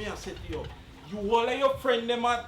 I said to you. You all of your friend them at,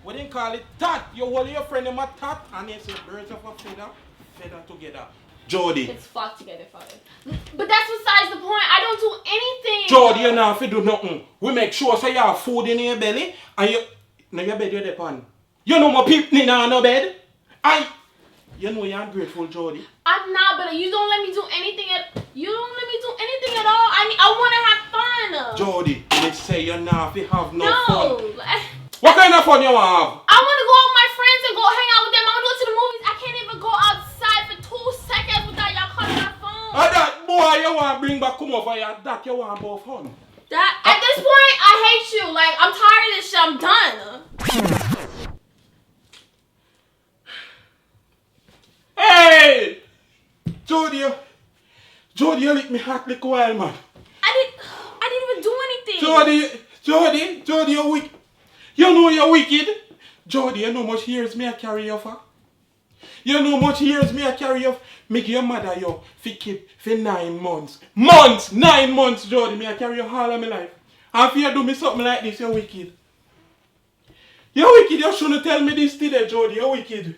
what do you call it, tat. You all of your friend them at tat, and they say birds of a feather together. Jody. It's flocked together, father. But that's besides the point. I don't do anything. Jody, you not have to do nothing. We make sure so you have food in your belly, and you, now your bed you're depend. You know my people in no bed. You know you're ungrateful, Jody. I'm not, but you don't let me do anything at all. I want to have fun. Jody, let's say you're not have no No. fun. What kind of fun you want to have? I want to go out with my friends and go hang out with them. I want to go to the movies. I can't even go outside for 2 seconds without y'all calling my phone. That boy you want to bring back come over here, that you want about fun. That at this point, I hate you. Like, I'm tired of this shit. I'm done. Hey! Jody, you lick me hot like a wild man. I didn't even do anything. Jody, you're wicked. You know you're wicked. Jody, you know how much years me I carry you for? You know how much years me I carry you for? Make your mother you for keep for 9 months. 9 months, Jody, me I carry you all of my life. And if you do me something like this, you're wicked. You're wicked, you shouldn't tell me this today, Jody, you're wicked.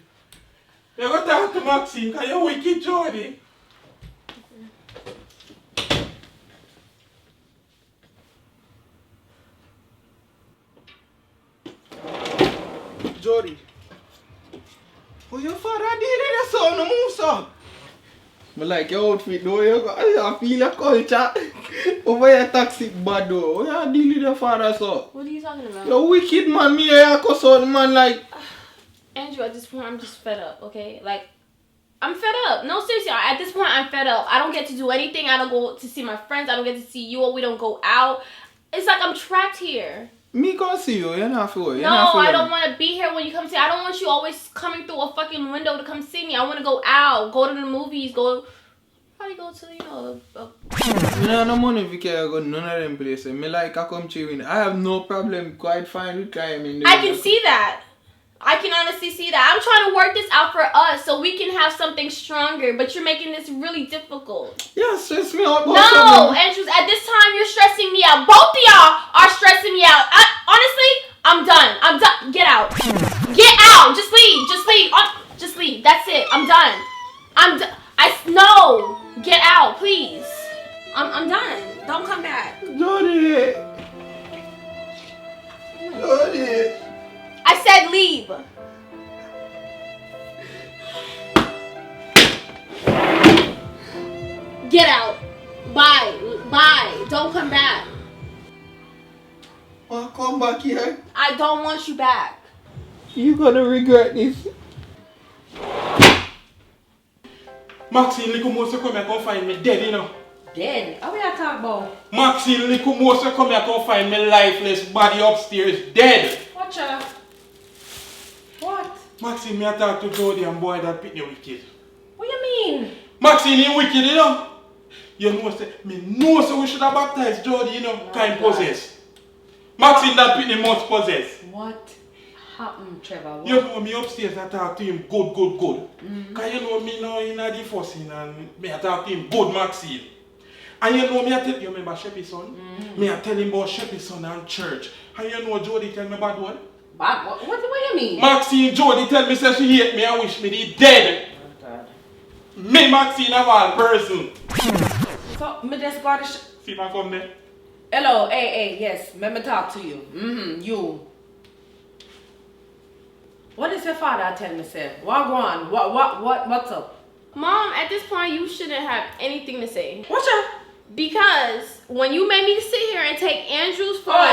You go talk to Maxine, because you're wicked, Jody. Jody. Oh, your father did it, son, no move, son. I like your outfit though, I feel a culture. Over your toxic bad though. How you deal with your father, son? What are you talking about? You're wicked, man. Me, I cuss out, man, like. Andrew, at this point, I'm just fed up, okay? Like, I'm fed up. No, seriously, at this point, I'm fed up. I don't get to do anything. I don't go to see my friends. I don't get to see you. We don't go out. It's like I'm trapped here. Me can't see you. You're not for it. No, I don't want to be here when you come see. I don't want you always coming through a fucking window to come see me. I want to go out, go to the movies, probably go to, You know, no money if you can't go none of them places. Me like I come chewing. I have no problem quite fine with climbing. I can see that. I can honestly see that. I'm trying to work this out for us so we can have something stronger, but you're making this really difficult. Yeah, stress me out. No, Andrews, at this time you're stressing me out. Both of y'all are stressing me out. Honestly, I'm done. Get out. Get out. Just leave. Just leave. That's it. I'm done. No. Get out, please. I'm done. Don't come back. Jody. I said leave. Get out. Bye. Don't come back. I'll come back here. I don't want you back. You're gonna regret this. Maxine, little more come here come find me dead, you know. Dead? How we are talking about? Maxine, little more come here come find me lifeless body upstairs dead. Watch out. What? Maxine, me I talk to Jody and boy that pick you wicked. What you mean? Maxine, you wicked, you know. You know, me know so we should have baptized Jody, you know, kind possess. Maxine that pick must possess. What happened, Trevor? What? You know me upstairs I talk to him good. Cause you know me now in the first scene and me I talk to him good, Maxine. And you know me I tell you remember Sheppy's son? Me I tell him about Sheppy's son and church. And you know Jody tell me bad one? Bad? What do you mean? Maxine, Jody tell me say she hate me and wish me the dead. Oh, God. Me Maxine of all person. So, me just got to See if I come there. Hello, hey, yes, let me talk to you. You. What is your father tell me, sir? What go on? What's up? Mom, at this point, you shouldn't have anything to say. What's up? Because when you made me sit here and take Andrew's phone... No.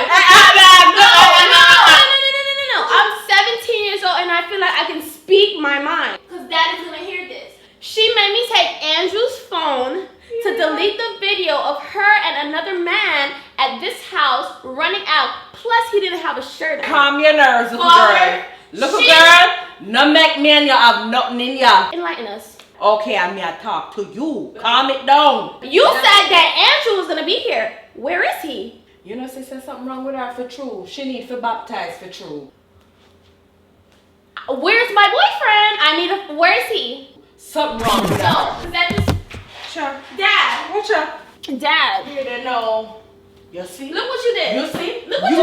I'm 17 years old and I feel like I can speak my mind. Because Dad is going to hear this. She made me take Andrew's phone to delete the video of her and another man at this house running out. Plus, he didn't have a shirt on. Calm your nerves, little girl. Little girl, no make me and you have nothing in ya. Enlighten us. Okay, I'm here to talk to you. Calm it down. You said that Andrew was going to be here. Where is he? You know, she said something wrong with her for true. She need to baptize for true. Where's my boyfriend? Where is he? Something wrong with her. No, that is... Sure. Dad. What's up? Dad. You didn't know. You see? Look what you did. You see? Look what you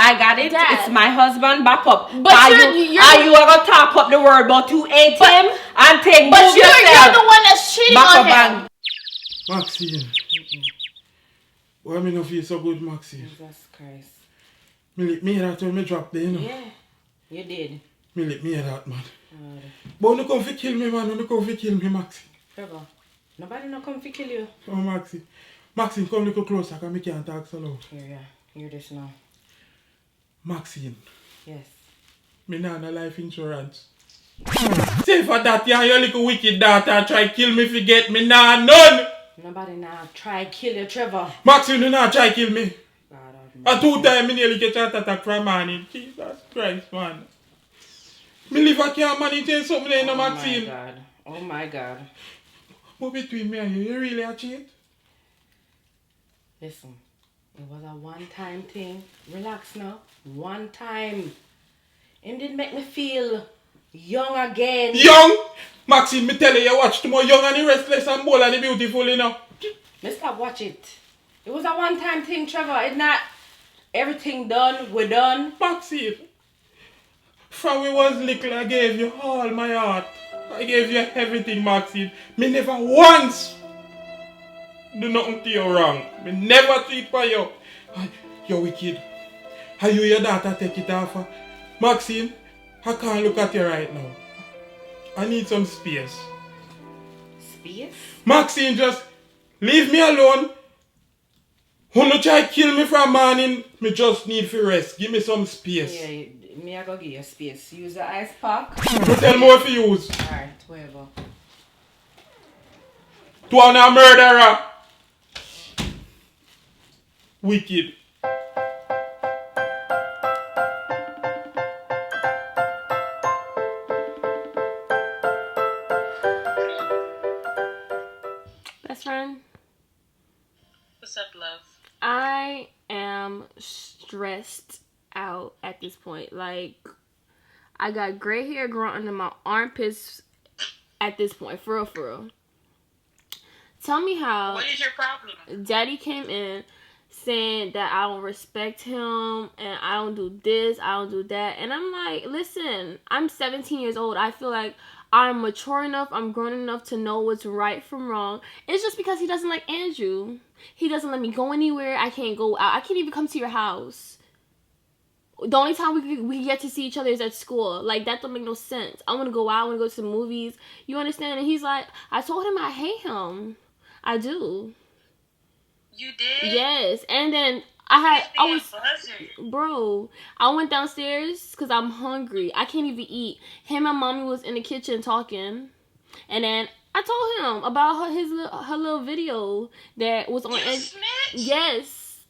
I got it. Dad. It's my husband. Back up. But are you're you gonna talk up the word about you ate him and take But move you're yourself? the one that's cheating Back on up him. and Maxine. Why me no feel so good, Maxine? Jesus Christ. Me lip me that when me drop there, you know. Yeah, you did. Me lip me that, man. But you come fi kill me, man. You come fi kill me, Maxine. Trevor, nobody no come to kill you. Oh, Maxine. Maxine, come a little closer, because I can't talk so loud. Here, yeah. Hear this now. Maxine, Yes. me nah no life insurance. Say for that, yeah, your little wicked daughter try kill me fi get me, nah, none. Nobody now try kill you, Trevor. Maxine, you nah try kill me. God, A 2 times me nearly get heart attack from morning. Jesus Christ, man. Me liver can't manage something there, no, Maxine. Oh my God. Oh my God. But between me and you really a cheat? Listen, it was a one-time thing. Relax now. One time. It did make me feel young again. Young? Maxine, me tell you watch too much Young and the Restless and Bold and the Beautiful, you know. Let's stop watch it. It was a one-time thing, Trevor. It's not everything done. We're done. Maxine, from we was little, I gave you all my heart. I gave you everything, Maxine. Me never once do nothing to you wrong. Me never treat for you. You're wicked. How you your daughter take it off? Maxine, I can't look at you right now. I need some space. Space? Maxine, just leave me alone. Who no try kill me from morning? Me just need for rest. Give me some space. Yeah, me I go give you space. Use the ice pack. You tell me what you use. Alright, whatever. To a murderer. Wicked. Best friend, What's up, love? I am stressed out at this point. Like, I got gray hair growing under my armpits at this point. For real, for real. Tell me how What is your problem? Daddy came in saying that I don't respect him and I don't do this, I don't do that. And I'm like, listen, I'm 17 years old. I feel like I'm mature enough, I'm grown enough to know what's right from wrong. It's just because he doesn't like Andrew. He doesn't let me go anywhere. I can't go out. I can't even come to your house. The only time we get to see each other is at school. Like, that don't make no sense. I want to go out. I want to go to the movies. You understand? And he's like, I told him I hate him. I do. You did? Yes. And then bro, I went downstairs because I'm hungry. I can't even eat. Him and mommy was in the kitchen talking. And then I told him about her little video that was on. You snitched? Yes.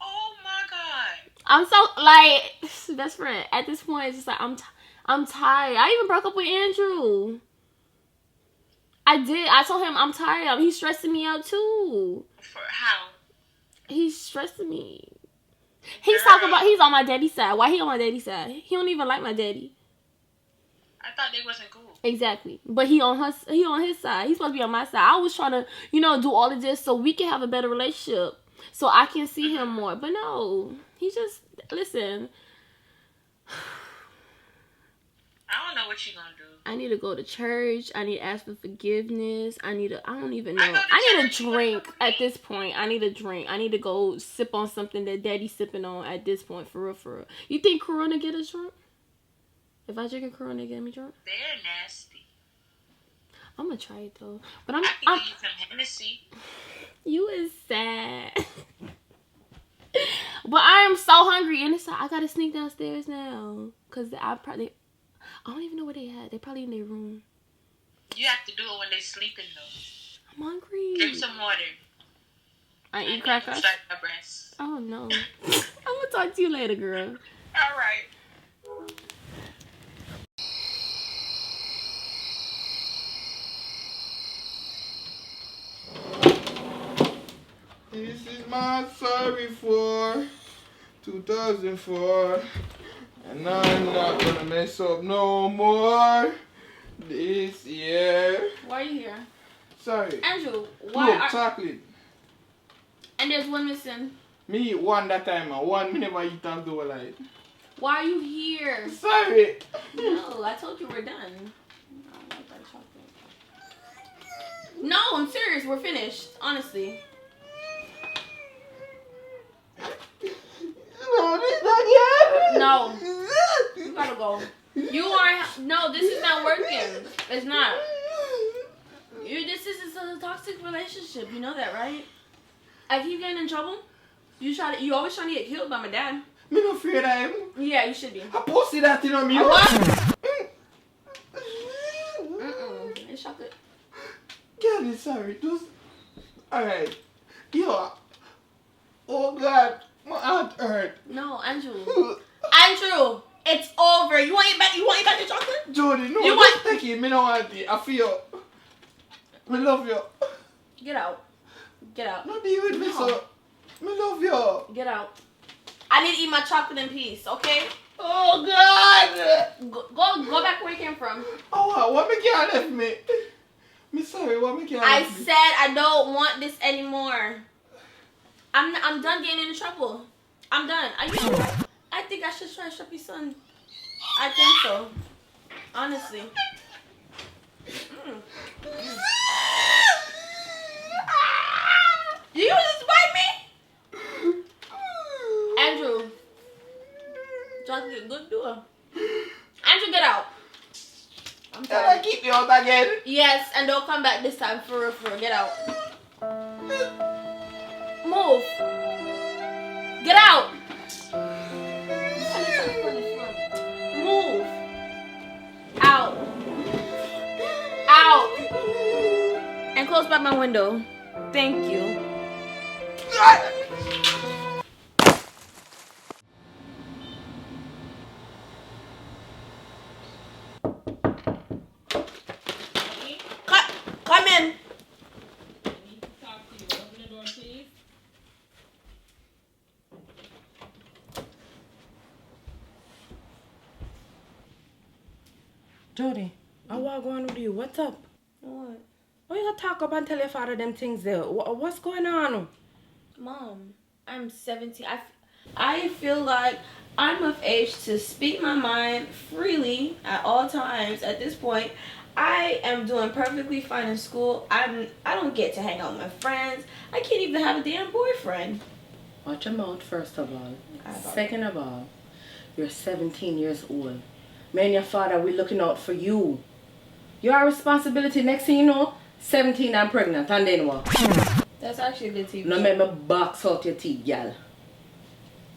Oh my God. I'm so, like, best friend. At this point, it's just like, I'm tired. I even broke up with Andrew. I did. I told him I'm tired. He's stressing me out too. For how? He's stressing me. He's talking about he's on my daddy's side. Why he on my daddy's side? He don't even like my daddy. I thought they wasn't cool. Exactly. But he on his side. He's supposed to be on my side. I was trying to, do all of this so we can have a better relationship. So I can see him more. But no. He just, listen. I don't know what you gonna do. I need to go to church. I need to ask for forgiveness. I don't even know. I need a drink at this point. I need a drink. I need to go sip on something that daddy's sipping on at this point. For real, for real. You think Corona get us drunk? If I drink a Corona, get me drunk? They're nasty. I'm gonna try it though. But I can give you some Hennessy. You is sad. But I am so hungry. And it's like, I gotta sneak downstairs now. Because I don't even know where they at. They're probably in their room. You have to do it when they're sleeping though. I'm hungry. Drink some water. I eat crackers. Start my breast. Oh no. I'm gonna talk to you later, girl. Alright. This is my sorry for 2004. And I'm not gonna mess up no more this year. Why are you here? Sorry. Andrew, Look, chocolate. And there's one missing. Me eat one that time, man. One me never eat and do like. Why are you here? Sorry. No, I told you we're done. I don't like that chocolate. No, I'm serious. We're finished. Honestly. No, this again. No. You gotta go. You are. No, this is not working. It's not. This is a toxic relationship. You know that, right? I keep getting in trouble. You always trying to get killed by my dad. Me not afraid of him. Yeah, you should be. I posted that in on me. What? It's chocolate. God, it's sorry. Just alright. Yo. Oh God, my heart hurt. No, Andrew. Andrew, it's over. You want it back? You want it back the chocolate? Jody, no, You just want- take it. Me no want it. I feel. Me love you. Get out. Get out. No deal with me, No. so. Me love you. Get out. I need to eat my chocolate in peace, okay? Oh God. Go back where you came from. Oh, what me can't left me? Me sorry, what me can't I left me? said I don't want this anymore. I'm done getting into trouble. I'm done. I think I should try to shop your son. I think so. Honestly. You just bite me? Andrew. Chocolate, good doer. Andrew, get out. I'm Can I sorry. keep you out again? Yes, and don't come back this time for real. Get out. Move. Get out. Move. Out. Out. And close back my window. Thank you. Come in. Jody, I want going with you. What's up? What? Why you gonna talk up and tell your father them things there? What's going on? Mom, I'm 17. I feel like I'm of age to speak my mind freely at all times. At this point, I am doing perfectly fine in school. I don't get to hang out with my friends. I can't even have a damn boyfriend. Watch your mouth, first of all. I thought- Second of all, you're 17 years old. Me and your father, we're looking out for you. Your responsibility, next thing you know, 17 and pregnant, and then what? That's actually the TV. No make me box out your teeth, gal.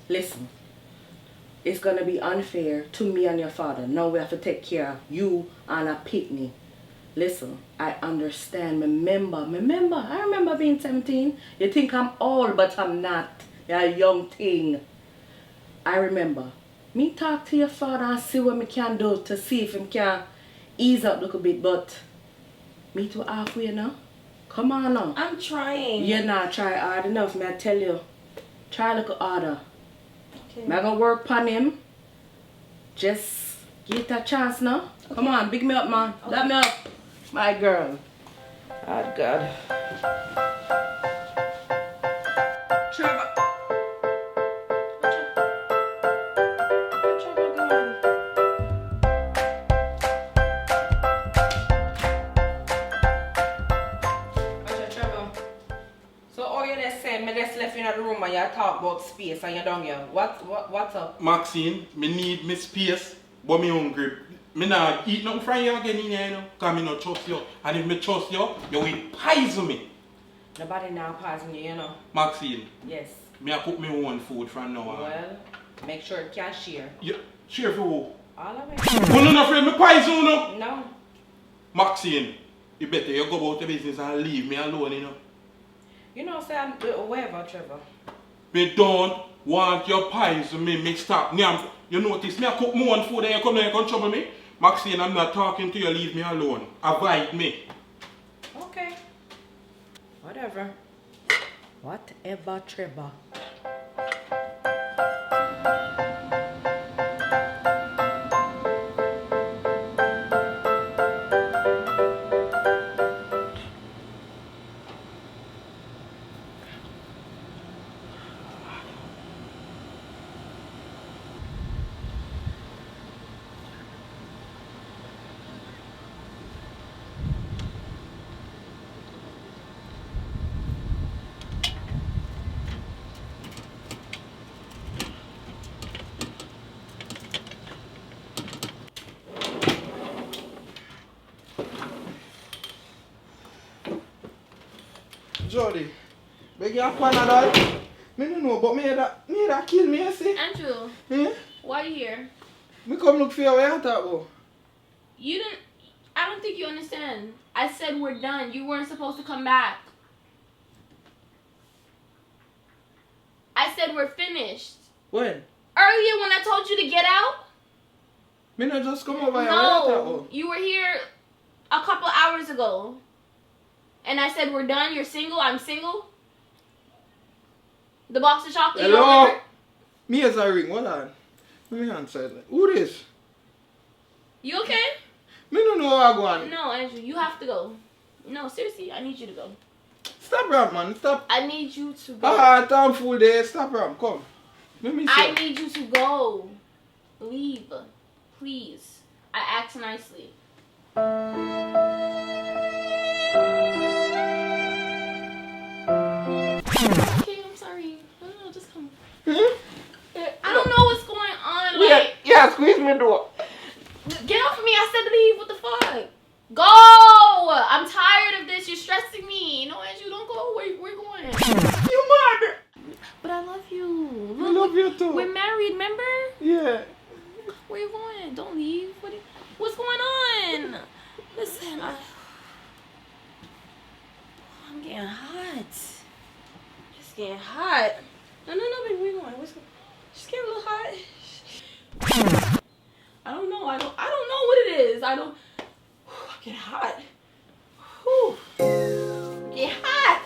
Listen, it's gonna be unfair to me and your father. Now we have to take care of you and a pitney. Listen, I understand. I remember being 17. You think I'm old, but I'm not. You're a young thing. I remember. Me talk to your father and see what me can do to see if him can ease up a little bit, but me too halfway now. Come on now. I'm trying. You're not try hard enough, me I tell you. Try a little harder. Okay. Me I gonna work on him. Just give it a chance now. Come on, big me up, man. Let me up. My girl. Oh, God. Trevor. Where Trevor going? Okay, Trevor. So all you just saying, me just left you in the room and you talk about space and you down here. What's up? Maxine, me need me space, but me hungry. Me not eat nothing from you again in here, you know, because me not trust you. And if me trust you, you will poison me. Nobody now pausing you, you know. Maxine, Yes. me I cook me own food from now on. Well, make sure it can share. You, share for who? All of it. You not afraid me poison you, no? No. Maxine, you better you go about your business and leave me alone, you know. You know, say I'm whatever, Trevor. Me don't want your poison me stop. You notice me I cook my own food and you come here and come trouble me? Maxine, I'm not talking to you, leave me alone. Avoid me. Okay. Whatever. Whatever, Trevor. Jody, beg your Panadol. Me no know, but me that kill me, you see? Andrew, why are you here? Me come look for you, where you talk about? You didn't. I don't think you understand. I said we're done. You weren't supposed to come back. I said we're finished. When? Earlier when I told you to get out? Me not just come over here, where you talk No, about? you were here a couple hours ago. And I said we're done. You're single. I'm single. The box of chocolate. You don't Hello? remember? Me as a ring, hold on. Let me answer it. Who this? You okay? Me no know how I go on. No, Andrew, you have to go. No, seriously, I need you to go. Stop rap, man. Stop. I need you to go. Ah, time full day. Stop rap. Come. Let me see. I need you to go. Leave. Please. I asked nicely. Okay, I'm sorry. No, just come. I don't know what's going on. Like, Yeah, squeeze me door. get off of me. I said leave. What the fuck? Go! I'm tired of this. You're stressing me. No, Andrew, don't go. We're going. You mad? But I love you. I love you too. We're married, remember? Yeah. Where you going? Don't leave. What's going on? Listen, I'm getting hot. It's getting hot. No, baby, where you going? Just getting a little hot. I don't know. I don't know what it is. I'm getting hot. Whew. Get hot.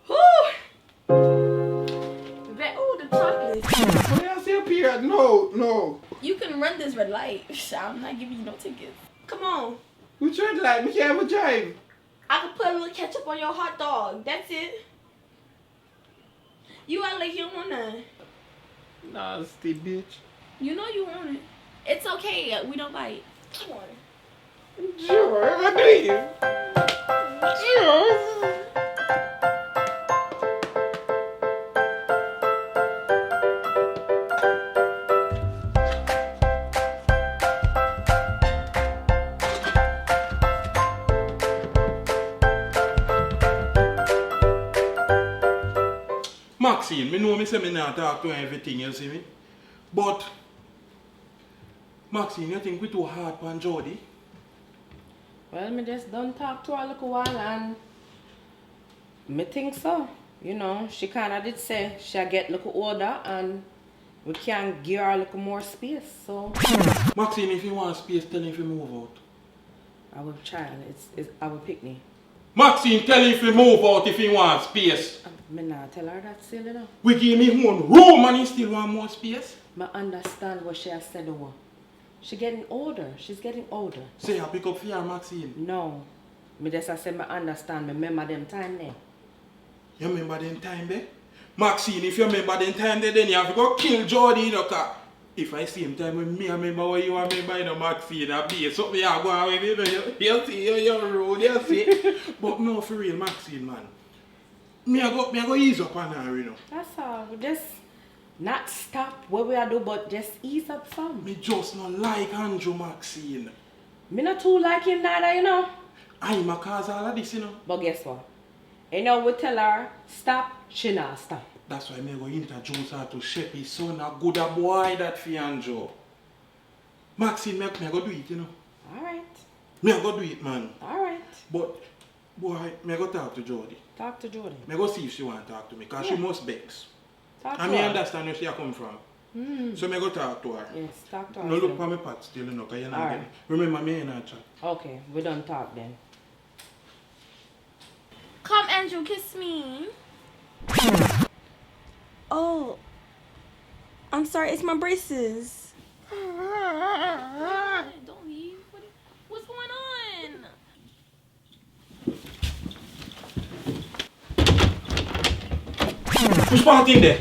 Whew. The chocolate. When I say a period, no. You can run this red light. I'm not giving you no tickets. Come on. Which red light? Me can't even drive. I can put a little ketchup on your hot dog. That's it. You act like you don't want none. Nasty bitch. You know you want it. It's okay. We don't bite. Come on. Sure, I believe. Sure. Maxine, me know me say me not talk to everything, you see me? But, Maxine, you think we too hard on Jody? Well, me just done talk to her a little while and me think so. You know, she kind of did say she'll get a little older and we can give her a little more space, so. Maxine, if you want space, tell him if you move out. Our child, it's our picnic. Maxine, tell him if you move out if he want space. Me not tell her that silly now. We give me one room and he still want more space. Me understand what she has said to her. She's getting older. She's getting older. Say I pick up for her, Maxine. No. Me just say me understand. Me remember them time there. You remember them time there? Maxine, if you remember them time there, then you have to go kill Jody, you know, cause if I see him time when me, I remember what you remember, you know, Maxine, I be something you go away, you know, you see, you're rude, you see. But no, for real, Maxine, man. Me I go ease up on her, you know. That's all. We just not stop what we are do, but just ease up some. Me just not like Andrew, Maxine. Me not too like him neither, you know. I'm a cause all of this, you know. But guess what? You know, we tell her stop, she not stop. That's why me go introduce her to Sheppy's son, a good a boy that for Andrew. Maxine, me go do it, you know. Alright. Me go do it, man. Alright. But, boy, me go talk to Jody. Talk to Jody. Me go see if she want to talk to me, because she must vex. Talk to And me her. understand where she a come from. So me go talk to her. Yes, talk to her. No look still. for me pot still, you know, because you're not Alright. getting. Remember me in a chat. Okay, we don't talk then. Come, Andrew, kiss me. Oh. I'm sorry, it's my braces. Don't leave. What's going on? Who's parting there?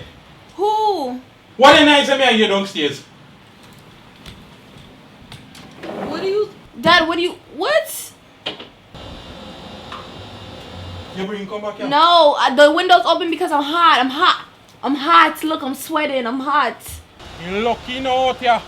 Who? What the night me are you downstairs? What do you... Dad, what? You bring come back here? No, the window's open because I'm hot. I'm hot. Look, I'm sweating. I'm hot. You lucky now out here.